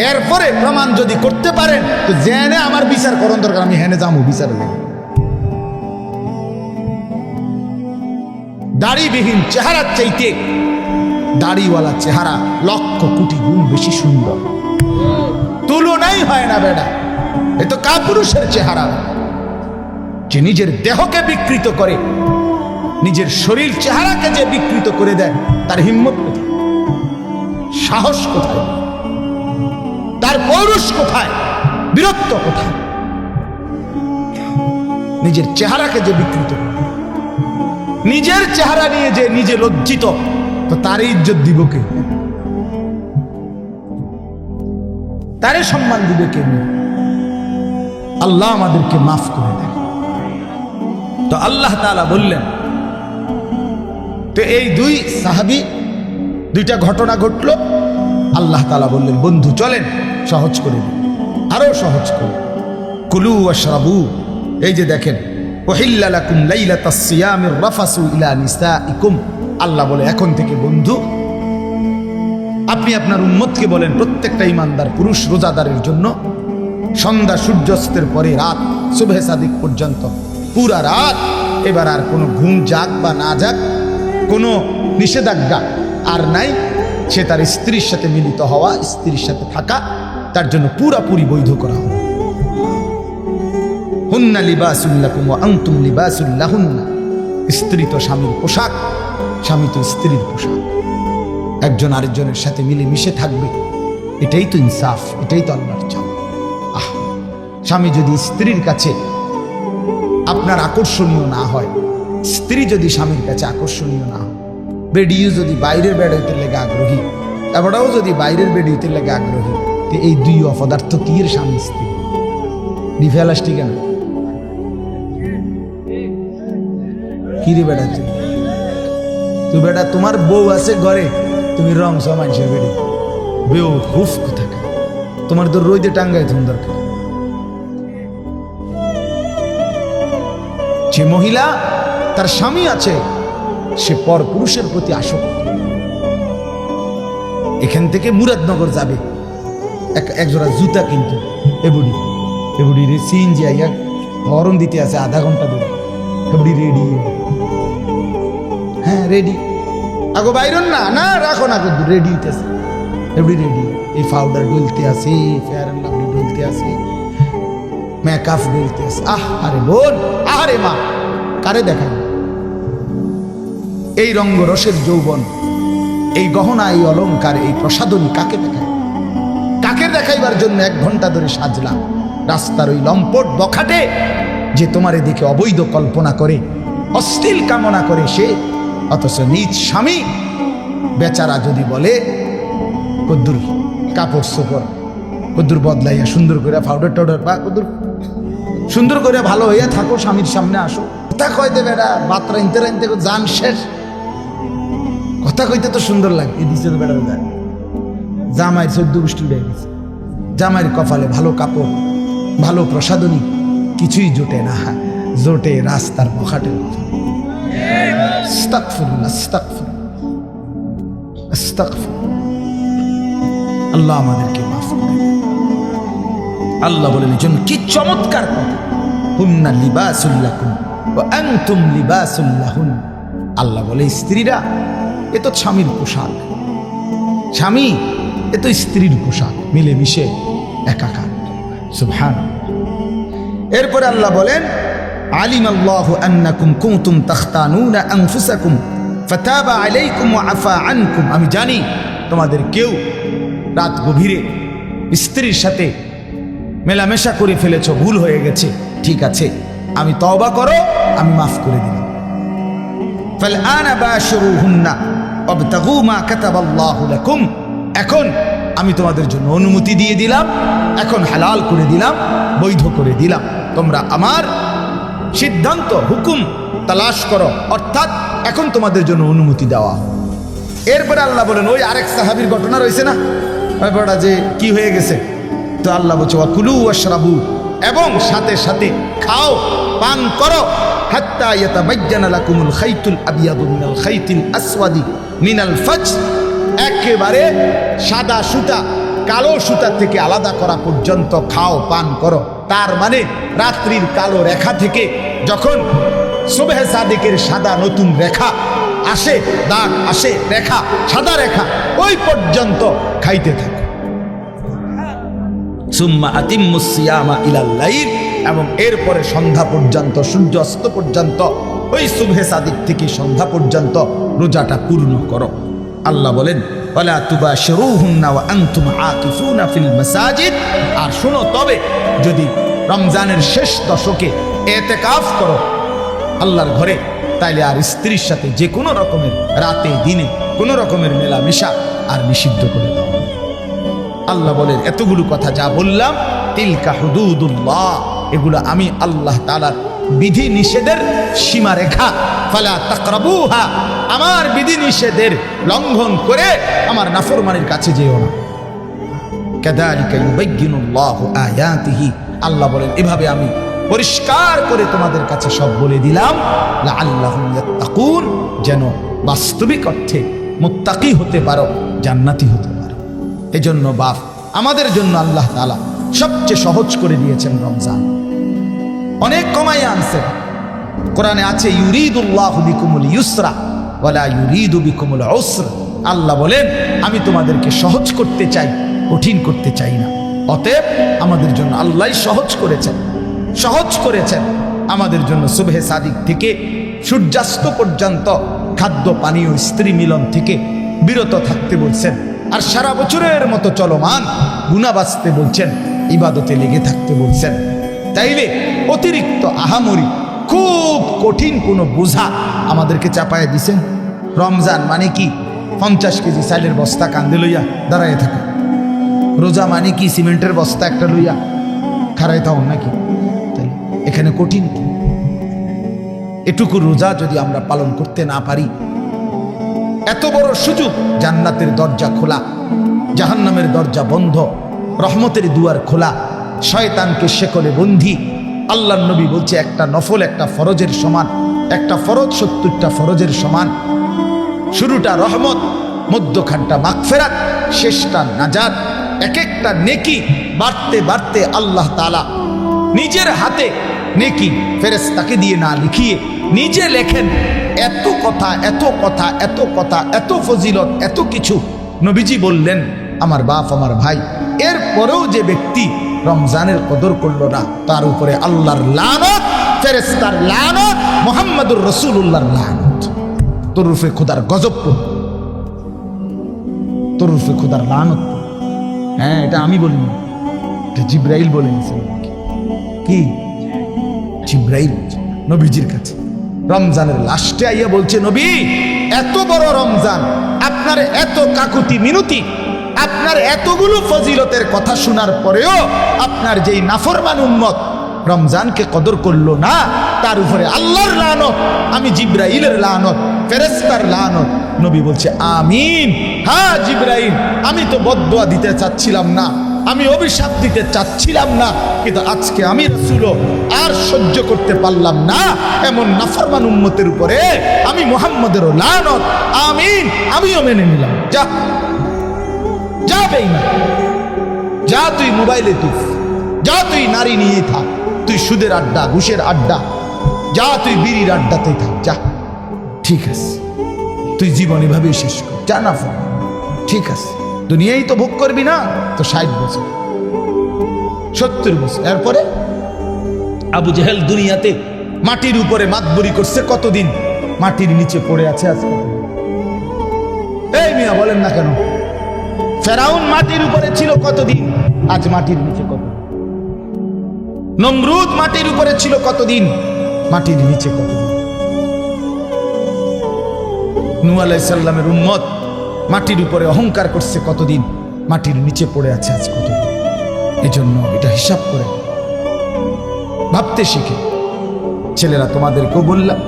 এরপরে প্রমাণ যদি করতে পারেন তো জেনে আমার বিচার করুন, দরকার আমি হেনে যাবো বিচারে। দাড়িবিহীন চেহারার চাইতে দাড়িওয়ালা চেহারা লক্ষ কোটি গুণ বেশি সুন্দর, তুলনাই হয় না বেটা। এ তো কাপুরুষের চেহারা, যে নিজের দেহকে বিকৃত করে, নিজের শরীর চেহারাকে যে বিকৃত করে দেয়, তার হিম্মত কোথায়, সাহস কোথায়, তার পৌরুষ কোথায়, বীরত্ব কোথায়? নিজের চেহারাকে যে বিকৃত করে, নিজের চেহারা নিয়ে যে নিজে লজ্জিত, তো তারই ইজ্জত দিব কে? তারে সম্মান দিবে কে? আল্লাহ আমাদেরকে মাফ করে দেন। তো আল্লাহ তাআলা বললেন, তো এই দুই সাহাবী, দুইটা ঘটনা ঘটলো। আল্লাহ তাআলা বললেন, বন্ধু চলেন সহজ করে দিন, আরো সহজ করে। কুলু ওয়াশরাবু, এই যে দেখেন, উহিল্লা লাকুম লাইলাতাস সিয়ামির রাফাসু ইলা নিসাইকুম। আল্লাহ বলে, এখন থেকে বন্ধু আপনি আপনার উম্মতকে বলেন, প্রত্যেকটা ইমানদার পুরুষ রোজাদারের জন্য সন্ধ্যা সূর্যাস্তের পরে রাত সুবহে সাদিক পর্যন্ত পুরা রাত, এবার আর কোনো ঘুম যাক বা না যাক, কোনো নিষেধাজ্ঞা আর নাই। সে তার স্ত্রীর সাথে মিলিত হওয়া, স্ত্রীর সাথে থাকা তার জন্য পুরাপুরি বৈধ করা হবে। হুন্না লিবাসুল লাকুম ওয়া আনতুম লিবাসুল লাহুন্না। স্ত্রী তো স্বামীর পোশাক, স্বামী তো স্ত্রীর পোশাক। একজন আরেকজনের সাথে মিলে মিশে থাকবে, এটাই তো ইনসাফ, এটাই তো আল্লাহর চাও। স্বামী যদি স্ত্রীর কাছে আপনার আকর্ষণীয় না হয়, স্ত্রী যদি স্বামীর কাছে আকর্ষণীয় না হয়, বেডিও যদি বাইরের বেড়াইতে লেগে আগ্রহী, এবারও যদি বাইরের বেডিতে লেগে আগ্রহী, তো এই দুই অপদার্থ কি এর স্বামী স্ত্রী? ডিফেলাসটি কেন? কি রে বেড়া, তুই বেটা, তোমার বউ আছে ঘরে, তুমি রং মানুষের বেড়ে বেউ হুফ কোথাকা। তোমার তো রোদে টাঙ্গায় তুমি দরকার। যে মহিলা তার স্বামী আছে, সে পর পুরুষের প্রতি আসক্ত। এখান থেকে মুরাদনগর যাবে, একজোড়া জুতা কিন্তু এবুড়ি রে সিএনজি আইয়া হরন দিতে আছে আধা ঘন্টা ধরে। এবুড়ি রেডি, হ্যাঁ রেডি, আগো বাইরন না, না রাখো না, কিন্তু রেডি হইতেছে। এবুড়ি রেডি, এই পাউডার ডলতে আছে, ফেয়ার এন্ড লাভলি ডলতে আছে, মেকআপ ডলতে আছে। আরে বোন, আরে মা, কারে দেখায়? এই রঙ্গরসের যৌবন, এই গহনা, এই অলংকার, এই প্রসাদনী কাকে দেখায়? কাকে দেখাইবার জন্য 1 ঘন্টা ধরে সাজলাম, রাস্তার ওই লম্পট বখাটে যে তোমার এদিকে অবৈধ কল্পনা করে, অশ্লীল কামনা করে সে, অথচ নিজ স্বামী বেচারা যদি বলে কদ্দুর কাপড় চোপড় কদ্দুর বদলাইয়া সুন্দর করে পাউডার টাউডার বা কদ্দুর সুন্দর করে ভালো হইয়া থাকো, স্বামীর সামনে আসো, কথা কইতে বেড়া বাতরা ইনতে রাইনতে জান শেষ, কথা কইতে তো সুন্দর লাগে। এই দিচ্ছে তো বেড়া দেয় জামাইয়ের 14 গোষ্ঠী উঠে গেছে, জামাইয়ের কপালে ভালো কাপড় ভালো প্রসাদনী কিছুই জোটে না, জোটে রাস্তার বখাটের কথা। আস্তাগফিরুল্লাহ, আস্তাগফিরুল্লাহ, আস্তাগফিরুল্লাহ। আল্লাহ আমাদেরকে মাফ করে দেন। আল্লাহ বলেন এজন্য কি চমৎকার কথা, হুন্না লিবাসুল লাকুম ওয়া আনতুম লিবাসুল লাহুন। আল্লাহ বলে স্ত্রীরা এ তো স্বামীর পোশাক, স্বামী এ তো স্ত্রীর পোশাক, মিলেমিশে একাকার। সুবহানাল্লাহ। এরপরে আল্লাহ বলেন আলিমাল্লাহু আন্নাকুম কুনতুম তাখতানুনা আনফুসাকুম ফাতাবা আলাইকুম ওয়া আফা আনকুম। আমি জানি তোমাদের কেউ রাত গভীরে স্ত্রীর সাথে মেলামেশা করে ফেলেছ, ভুল হয়ে গেছে, ঠিক আছে আমি তওবা করো, আমি মাফ করে দিলাম। ফালআনা বাশিরুহুন্না ওয়াবতাগু মা কাতাবাল্লাহু লাকুম। এখন আমি তোমাদের জন্য অনুমতি দিয়ে দিলাম, এখন হালাল করে দিলাম, বৈধ করে দিলাম, তোমরা আমার সিদ্ধান্ত হুকুম তালাশ করো, অর্থাৎ এখন তোমাদের জন্য অনুমতি দেওয়া। এরপরে আল্লাহ বলেন ওই আরেক সাহাবীর ঘটনা রয়েছে না, ব্যাপারটা যে কি হয়ে গেছে, তো আল্লাহ বলছে ওয়াকুলু ওয়াশরাবু, এবং সাথে সাথে খাও পান করো, হাত্তা ইয়াতাবায়্যানা লাকুমুল খাইতুল আবিয়াদু মিনাল খাইতিল আসওয়াদি মিনাল ফাজর, একেবারে সাদা সুতা কালো সুতা থেকে আলাদা করা পর্যন্ত খাও পান করো। তার মানে রাত্রির কালো রেখা থেকে যখন সুবহে সাদিকের সাদা নতুন রেখা আসে, দাগ আসে, রেখা সাদা রেখা, ওই পর্যন্ত খাইতে থাকে। সুম্মা আতিম্মুস সিয়ামা ইলাল লাইল, এবং এরপরে সন্ধ্যা পর্যন্ত, সূর্য অস্ত পর্যন্ত, ওই সুবহে সাদিক থেকে সন্ধ্যা পর্যন্ত রোজাটা পূর্ণ করো। আল্লাহ বলেন ওয়ালা তুবাশিরুহুন্না ওয়া আনতুম আকিফুনা ফিল মাসাজিদ। আর শোনো, তবে যদি রমজানের শেষ দশকে ইতিকাফ করো আল্লাহর ঘরে, তাইলে আর স্ত্রীর সাথে যে কোনো রকমের রাতে দিনে কোনো রকমের মেলামেশা আর নিষিদ্ধ করে দাও। আল্লাহ বলেন এতগুলো কথা যা বললাম তিলকা হুদুদুল্লাহ, এগুলো আমি আল্লাহ তাআলার বিধি নিষেধের সীমারেখা, ফালা তাকরাবুহা, আমার বিধি নিষেধের লঙ্ঘন করে আমার নাফরমানির কাছে যেও না। কাযালিকা ইউবায়্যিনুল্লাহু আয়াতিহি, আল্লাহ বলেন এভাবে আমি পরিষ্কার করে তোমাদের কাছে সব বলে দিলাম, লাআল্লাহুম ইয়াত্তাকুন, যেন বাস্তবিক অর্থে মুত্তাকি হতে পারো, জান্নাতি হতে পারো। এজন্য বাপ আমাদের জন্য আল্লাহ তাআলা সবচেয়ে সহজ করে দিয়েছেন রমজান, অনেক কমাই আনছেন। কোরআনে আছে ইউরিদুল্লাহু বিকুমুল ইউসরা ওয়ালা ইউরিদু বিকুমুল উসরা। আল্লাহ বলেন আমি তোমাদেরকে সহজ করতে চাই, কঠিন করতে চাই না। অতএব আমাদের জন্য আল্লাহই সহজ করেছেন, সহজ করেছেন আমাদের জন্য সুবহে সাদিক থেকে সূর্যাস্ত পর্যন্ত খাদ্য পানীয় স্ত্রী মিলন থেকে বিরত থাকতে বলছেন, আর সারা বছরের মতো চলমান গুনাহ বাঁচতে বলছেন, ইবাদতে লেগে থাকতে বলছেন। তাইলে অতিরিক্ত আহামরি খুব কঠিন কোনো বোঝা আমাদেরকে চাপায় দিছেন। রমজান মানে কি 50 কেজি চালের বস্তা কান্দে লইয়া দাঁড়ায় থাকা, রোজা মানে কি সিমেন্টের বস্তা একটা লইয়া খাড়াই থাও নাকি? তাইলে এখানে কঠিন কি? এটুকু রোজা যদি আমরা পালন করতে না পারি, এত বড় সুযোগ, জান্নাতের দরজা খোলা, জাহান্নামের দরজা বন্ধ, রহমতের দুয়ার খোলা, শয়তানকে শেকলে বন্দী। আল্লাহর নবী বলছে একটা নফল একটা ফরজের সমান, একটা ফরজ 70টা ফরজের সমান। শুরুটা রহমত, মধ্যখানটা মাগফিরাত, শেষটা নাজাত। এক একটা নেকি বাড়তে বাড়তে আল্লাহ তাআলা নিজের হাতে নেকি ফেরেশতাকে দিয়ে না লিখিয়ে নিজে লেখেন। এত কথা, এত কথা, এত কথা, এত ফজিলত, এত কিছু নবীজি বললেন আমার বাপ আমার ভাই। এরপরেও যে ব্যক্তি রমজানের কদর করলো না, তার উপরে আল্লাহর লানত, ফেরেশতার লানত, মুহাম্মদুর রাসূলুল্লাহর লানত, তরুফে খোদার গজব, তরুফে খোদার লানত। হ্যাঁ, এটা আমি বলিনি, এটা জিবরাইল বলে নিয়েছেন। কি? জিব্রাইল নবীজির কাছে রমজানের লাস্টে আইয়া বলছে, নবী এত বড় রমজান, আপনার এত কাকুতি মিনতি, আপনার এতগুলো ফজিলতের কথা শোনার পরেও আপনার যেই নাফরমান উম্মত রমজানকে কদর করলো না, তার উপরে আল্লাহর লানত, আমি জিব্রাইলের লানত, ফেরেশতার লানত। নবী বলছে আমিন। হ্যাঁ জিব্রাইল, আমি তো বদদুয়া দিতে চাচ্ছিলাম না, আমি অভিশাপ দিতে চাচ্ছিলাম না, কিন্তু আজকে আমি রাসূল আর সহ্য করতে পারলাম না এমন নাফরমান উম্মতের উপরে আমি মুহাম্মদেরও লানত। আমিন, আমিও মেনে নিলাম। যা যা বেঈমান, যা তুই মোবাইলে তুই, যা তুই নারী নিয়ে থাক, তুই সুদের আড্ডা, ঘুষের আড্ডা, যা তুই বিড়ির আড্ডাতেই থাক, যা। ঠিক আছে, তুই জীবন এভাবেই শেষ কর, যা না ফোন, ঠিক আছে। দুনিয়াই তো ভোগ করবি না, তো 60 বছর 70 বছর। এরপরে আবু জেহেল দুনিয়াতে মাটির উপরে মাতবরি করছে কতদিন, মাটির নিচে পড়ে আছে আজ কতদিন? এই মিয়া বলেন না কেন? ফেরাউন মাটির উপরে ছিল কতদিন, আজ মাটির নিচে কত? নমরুদ মাটির উপরে ছিল কতদিন, মাটির নিচে কতদিন? নূহ আলাইহিস সালামের উম্মত মাটির উপরে অহংকার করছে কতদিন, মাটির নিচে পড়ে আছে আজ কতদিন? এজন্য এটা হিসাব করে ভাবতে শিখে। ছেলেরা তোমাদেরকেও বললাম,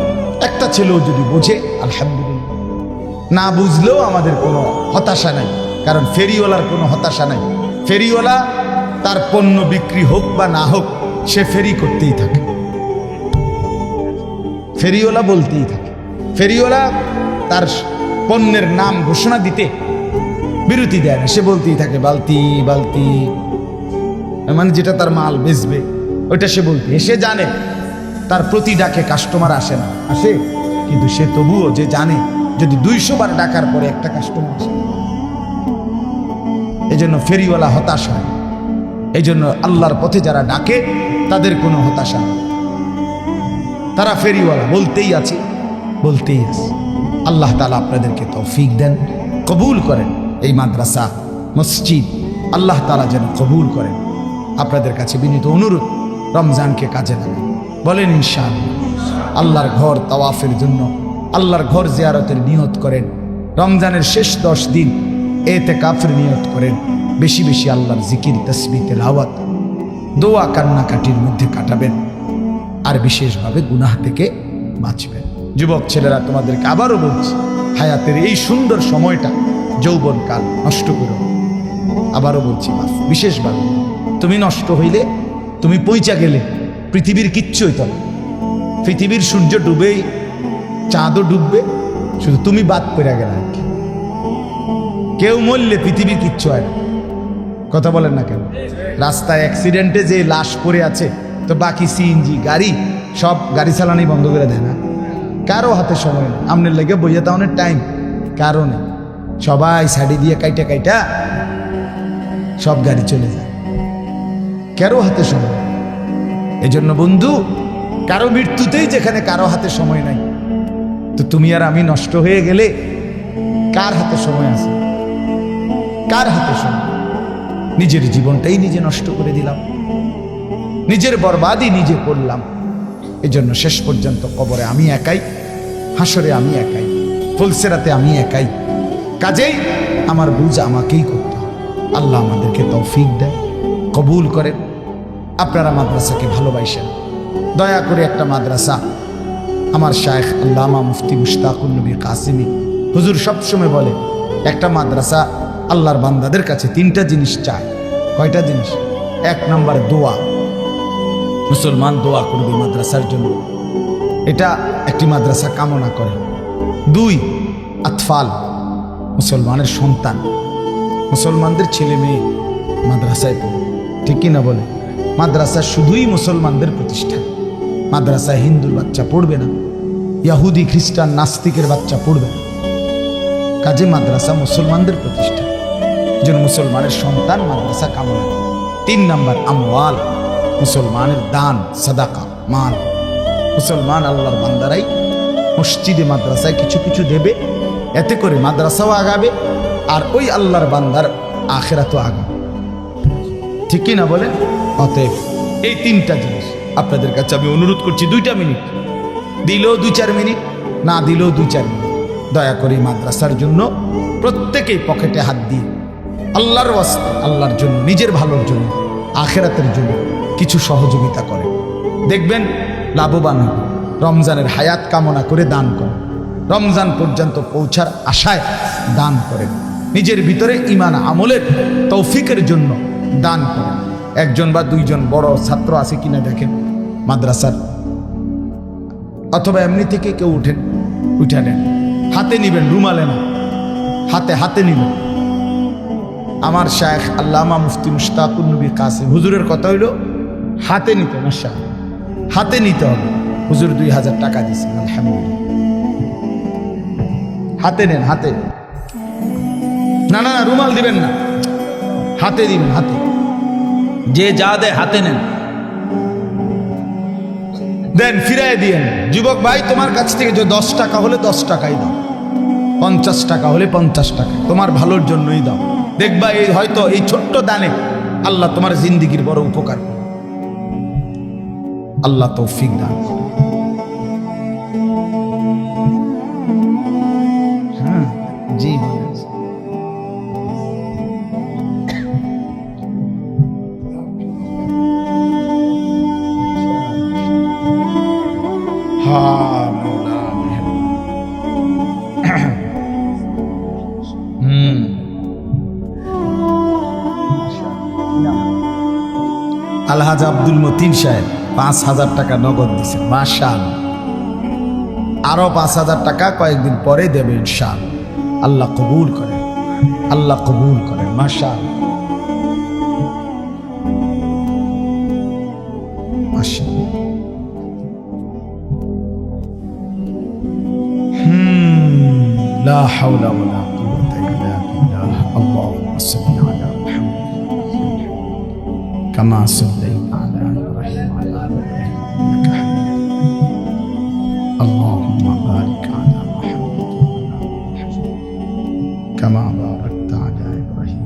একটা ছেলেও যদি বোঝে আলহামদুলিল্লাহ, না বুঝলেও আমাদের কোনো হতাশা নাই, কারণ ফেরিওয়ালার কোনো হতাশা নাই। ফেরিওয়ালা তার পণ্য বিক্রি হোক বা না হোক, সে ফেরি করতেই থাকে, ফেরিওয়ালা বলতেই থাকে। ফেরিওয়ালা তার পণ্যের নাম ঘোষণা দিতে বিরতি দেয় না, সে বলতেই থাকে বালতি বালতি, মানে যেটা তার মাল বেচবে ওইটা সে বলতে। সে জানে তার প্রতি ডাকে কাস্টমার আসে না, আসে, কিন্তু সে তবুও যে জানে যদি 200 বার ডাকার পরে একটা কাস্টমার আসে, এই জন্য ফেরিওয়ালা হতাশ হয়। এই জন্য আল্লাহর পথে যারা ডাকে তাদের কোনো হতাশা নেই, তারা ফেরিওয়ালা বলতেই আছে, বলতেই আছে। আল্লাহ তাআলা আপনাদেরকে তৌফিক দেন, কবুল করেন। এই মাদ্রাসা মসজিদ আল্লাহ তাআলা যেন কবুল করেন। আপনাদের কাছে বিনীত অনুরোধ, রমজানকে কাজে লাগান, বলেন ইনশাআল্লাহ। আল্লাহর ঘর তাওয়াফের জন্য, আল্লাহর ঘর জিয়ারতের নিয়ত করেন। রমজানের শেষ 10 দিন ইতিকাফের নিয়ত করেন। বেশি বেশি আল্লাহর জিকির, তাসবিহ, তেলাওয়াত, দোয়া, কান্নাকাটির মধ্যে কাটাবেন, আর বিশেষভাবে গুনাহ থেকে বাঁচবেন। যুবক ছেলেরা তোমাদেরকে আবারও বলছি, হায়াতের এই সুন্দর সময়টা, যৌবনকাল নষ্ট করো। আবারও বলছি, বিশেষভাবে তুমি নষ্ট হইলে, তুমি পৌঁছা গেলে পৃথিবীর কিচ্ছু হইত না। পৃথিবীর সূর্য ডুবেই, চাঁদও ডুববে, শুধু তুমি বাদ পড়ে গেলে। কেউ মরলে পৃথিবীর কিচ্ছু হয় না, কথা বলেন না কেন? রাস্তায় অ্যাক্সিডেন্টে যে লাশ পড়ে আছে, তো বাকি সিএনজি গাড়ি সব গাড়ি চালানি বন্ধ করে দেয় না, কারো হাতে সময় নেই। আমনের লেগে বইয়া তাহলে টাইম কারো নেই, সবাই সাইডে দিয়ে কাইটা কাইটা সব গাড়ি চলে যায়, কারো হাতে সময়। এজন্য বন্ধু, কারো মৃত্যুতেই যেখানে কারো হাতে সময় নাই, তো তুমি আর আমি নষ্ট হয়ে গেলে কার হাতে সময় আছে? কার হাতে সময়? নিজের জীবনটাই নিজে নষ্ট করে দিলাম, নিজের বরবাদই নিজে করলাম। এজন্য শেষ পর্যন্ত কবরে আমি একাই, হাসরে আমি একাই, ফুলসেরাতে আমি একাই। কাজেই আমার বুঝ আমাকেই করতে হবে। আল্লাহ আমাদেরকে তৌফিক দেয়, কবুল করেন। আপনারা মাদ্রাসাকে ভালোবাসেন, দয়া করে একটা মাদ্রাসা, আমার শায়েখ আল্লামা মুফতি মুশতাকুন নবী কাসিমি হুজুর সবসময় বলে, একটা মাদ্রাসা আল্লাহর বান্দাদের কাছে 3টা জিনিস চায়। কয়টা জিনিস? 1 নম্বর দোয়া, মুসলমান দোয়া করবে মাদ্রাসার জন্য, এটা একটি মাদ্রাসা কামনা করে। 2 আতফাল, মুসলমানের সন্তান, মুসলমানদের ছেলে মেয়ে মাদ্রাসায় পড়ে, ঠিক কিনা বলে? মাদ্রাসা শুধুই মুসলমানদের প্রতিষ্ঠান, মাদ্রাসায় হিন্দুর বাচ্চা পড়বে না, ইহুদি খ্রিস্টান নাস্তিকের বাচ্চা পড়বে না। কাজে মাদ্রাসা মুসলমানদের প্রতিষ্ঠান, যেন মুসলমানের সন্তান মাদ্রাসা কামনা। 3 নম্বর আমওয়াল, মুসলমানের দান, সাদাকা, মাল। মুসলমান আল্লাহর বান্দারাই মসজিদে মাদ্রাসায় কিছু কিছু দেবে, এতে করে মাদ্রাসাও আগাবে, আর ওই আল্লাহর বান্দার আখিরাতও আগাবে, ঠিক কি না বলেন? অতএব এই তিনটা জিনিস আপনাদের কাছে আমি অনুরোধ করছি, 2টা মিনিট দিলেও 2-4 মিনিট, না দিলেও 2-4 মিনিট, দয়া করে মাদ্রাসার জন্য প্রত্যেকেই পকেটে হাত দিয়ে আল্লাহর ওয়াস্তে, আল্লাহর জন্য, নিজের ভালোর জন্য, আখেরাতের জন্য কিছু সহযোগিতা করেন, দেখবেন লাভবান হবে। রমজানের হায়াত কামনা করে দান করেন, রমজান পর্যন্ত পৌঁছার আশায় দান করেন, নিজের ভিতরে ঈমান আমলের তৌফিকের জন্য দান করেন। 1জন বা 2জন বড় ছাত্র আছে কিনা দেখেন মাদ্রাসার, অথবা এমনি থেকে কেউ উঠে নেন, হাতে নিবেন, রুমালে না, হাতে নিবেন। আমার শায়েখ আল্লামা মুফতি মুশতাকুর নবী কাসিম হুজুরের কথা হইল হাতে নিতে, না শাহ, হাতে নিতে হবে। হুজুর 2000 টাকা দিয়েছেন, আলহামদুলিল্লাহ। হাতে নেন, হাতে, না না রুমাল দিবেন না, হাতে দিবেন, হাতে। যে যা দেয় হাতে নেন, দেন, ফিরাই দিয়েন। যুবক ভাই, তোমার কাছ থেকে যে 10 টাকা হলে 10 টাকাই দাও, 50 টাকা হলে 50 টাকা, তোমার ভালোর জন্যই দাও। দেখবা এই হয়তো এই ছোট্ট দানে আল্লাহ তোমার জিন্দিগির বড় উপকার, আল্লাহ তৌফিক দান। হ্যাঁ জি, আলহাজ আব্দুল মতিন সাহেব 5000 টাকা নগদ দিয়েছেন, মাশাআল্লাহ। আরো 5000 টাকা কয়েকদিন পরে দেবে ইনশাআল্লাহ। আল্লাহ কবুল করেন, আল্লাহ কবুল করেন, মাশাআল্লাহ, মাশাআল্লাহ। লা হাওলা ওয়ালা কুওয়াতা ইল্লা বিল্লাহ। আল্লাহুম্মা সাল্লি আলা মুহাম্মাদ কামা সাল্লাইতা আলা ইব্রাহিম ওয়া আলা আলি ইব্রাহিম ইন্নাকা হামিদুম মাজিদ। আল্লাহুম্মা বারিক আলা মুহাম্মাদ কামা বারাকতা আলা ইব্রাহিম।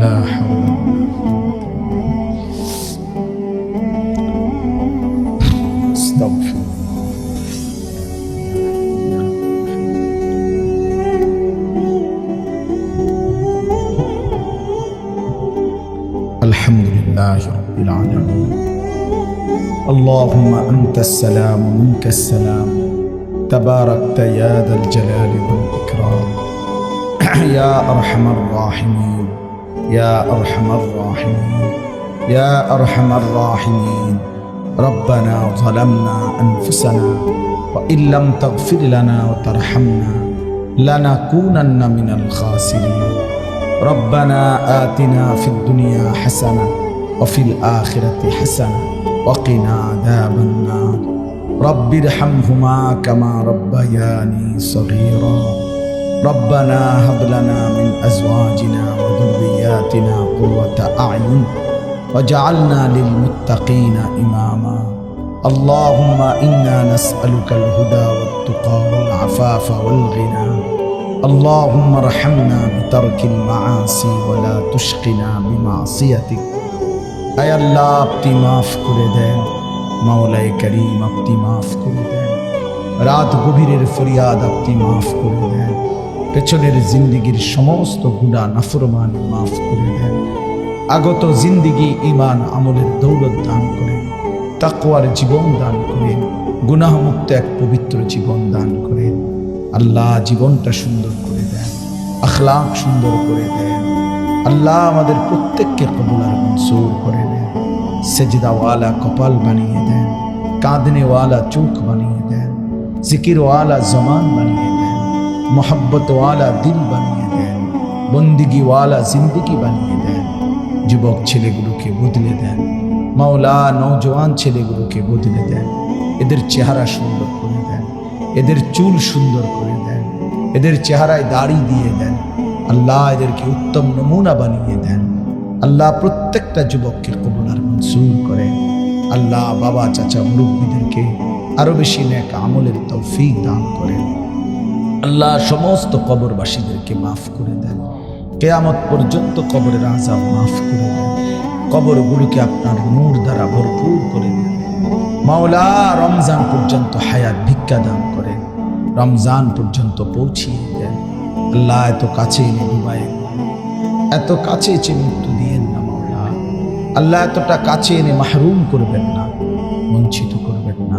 লা হাওলা استغفر الحمد لله رب العالمين. اللهم أنت السلام ومنك السلام، تباركت يا ذا الجلال والإكرام. يا أرحم الراحمين، يا أرحم الراحمين، يا أرحم الراحمين. ربنا ظلمنا أنفسنا وإن لم تغفر لنا وترحمنا لنكونن من الخاسرين. ربنا آتنا في الدنيا حسنة وفي الآخرة حسنة وقنا عذاب النار. رب ارحمهما كما ربياني صغيرا. ربنا هب لنا من أزواجنا وذرياتنا قرة أعين وجعلنا للمتقين إماما. اللهم إنا نسألك الهدى والتقى والعفاف والغنى. اللهم ارحمنا بترك المعاصي ولا تشقنا بمعصيتك. أي الله আপনি মাফ করে দেন, মাওলাই করিম আপনি মাফ করে দেন। রাত গভীরের ফরিয়াদ আপনি মাফ করে দেন। পেছনের জিন্দিগির সমস্ত গুনাহ নাফরমানি মাফ করে দেন। আগত জিন্দিগি ঈমান আমলের দৌলত দান করেন, তাকওয়ার জীবন দান করেন, গুনাহমুক্ত এক পবিত্র জীবন দান করেন। আল্লাহ জীবনটা সুন্দর করে দেন, আখলাক সুন্দর করে দেন। আল্লাহ আমাদের প্রত্যেককে কবুল আর মনসুর করে দেন। সেজদাওয়ালা কপাল বানিয়ে দেন, কাঁদনেওয়ালা চোখ বানিয়ে দেন, জিকিরওয়ালা জমান বানিয়ে দেন, মোহাব্বতওয়ালা দিল বানিয়ে দেন, বন্দিগিওয়ালা জিন্দিগি বানিয়ে দেন। যুবক ছেলেগুলোকে বদলে দেন, মাওলা নওজওয়ান ছেলেগুলোকে বদলে দেন। এদের চেহারা সুন্দর করে দেন, এদের চুল সুন্দর করে দেন, এদের চেহারায় দাড়ি দিয়ে দেন। আল্লাহ এদেরকে উত্তম নমুনা বানিয়ে দেন। আল্লাহ প্রত্যেকটা যুবককে কবুল আর মনসুর করেন। আল্লাহ বাবা চাচা মুরব্বীদেরকে আরো বেশি নেক আমলের তৌফিক দান করেন। আল্লাহ সমস্ত কবরবাসীদেরকে মাফ করে দেন। কেয়ামত পর্যন্ত কবরের আযাব মাফ করে দেন, কবরগুলোকে আপনার নূর দ্বারা ভরপুর করে দেন। মাওলা রমজান পর্যন্ত হায়াত ভিক্ষা দান করেন, রমজান পর্যন্ত পৌঁছিয়ে দেন। আল্লাহ এত কাছে এনে ডুবাই, এত কাছে এসে মৃত্যু দিয়েন না মাওলা। আল্লাহ এতটা কাছে এনে মাহরুম করবেন না, বঞ্চিত করবেন না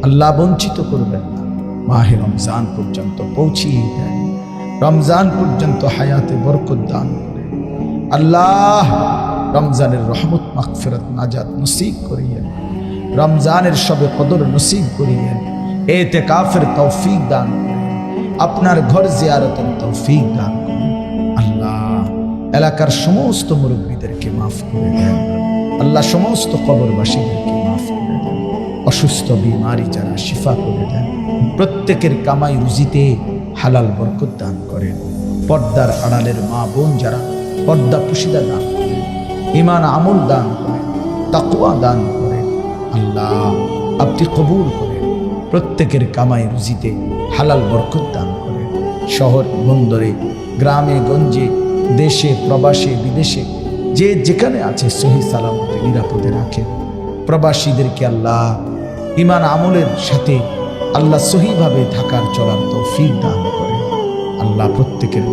আল্লাহ, বঞ্চিত করবেন না। মাহে রমজান পর্যন্ত পৌঁছিয়ে দেন, রমজান পর্যন্ত হায়াতে বরকত দান করেন। আল্লাহ রমজানের রহমত মাগফিরাত নাজাত নসিব করিয়েন, রমজানের সবে কদর নসিব করিয়েন, এতেকাফের তৌফিক দান করেন, আপনার ঘর জিয়ারতের তৌফিক দান করেন। আল্লাহ এলাকার সমস্ত মুরব্বীদেরকে মাফ করে দেন। আল্লাহ সমস্ত কবরবাসীদেরকে মাফ করে দেন। অসুস্থ বিমারি যারা শিফা করে দেন। প্রত্যেকের কামাই রুজিতে হালাল বরকত দান করেন। পর্দার আড়ালের মা বোন যারা পর্দা পুশিদা দান করেন, ঈমান আমল দান করেন, তাকওয়া দান করেন। আল্লাহ আপনি কবুল করেন। প্রত্যেকের কামাই রুজিতে হালাল বরকত দান করেন। শহর বন্দরে, গ্রামে গঞ্জে, দেশে প্রবাসে বিদেশে যে যেখানে আছে সহি সালামতে নিরাপদে রাখেন। প্রবাসীদেরকে আল্লাহ ঈমান আমলের সাথে আল্লাহ সহিভাবে থাকার চলার তৌফিক দান করেন। আল্লাহ প্রত্যেকের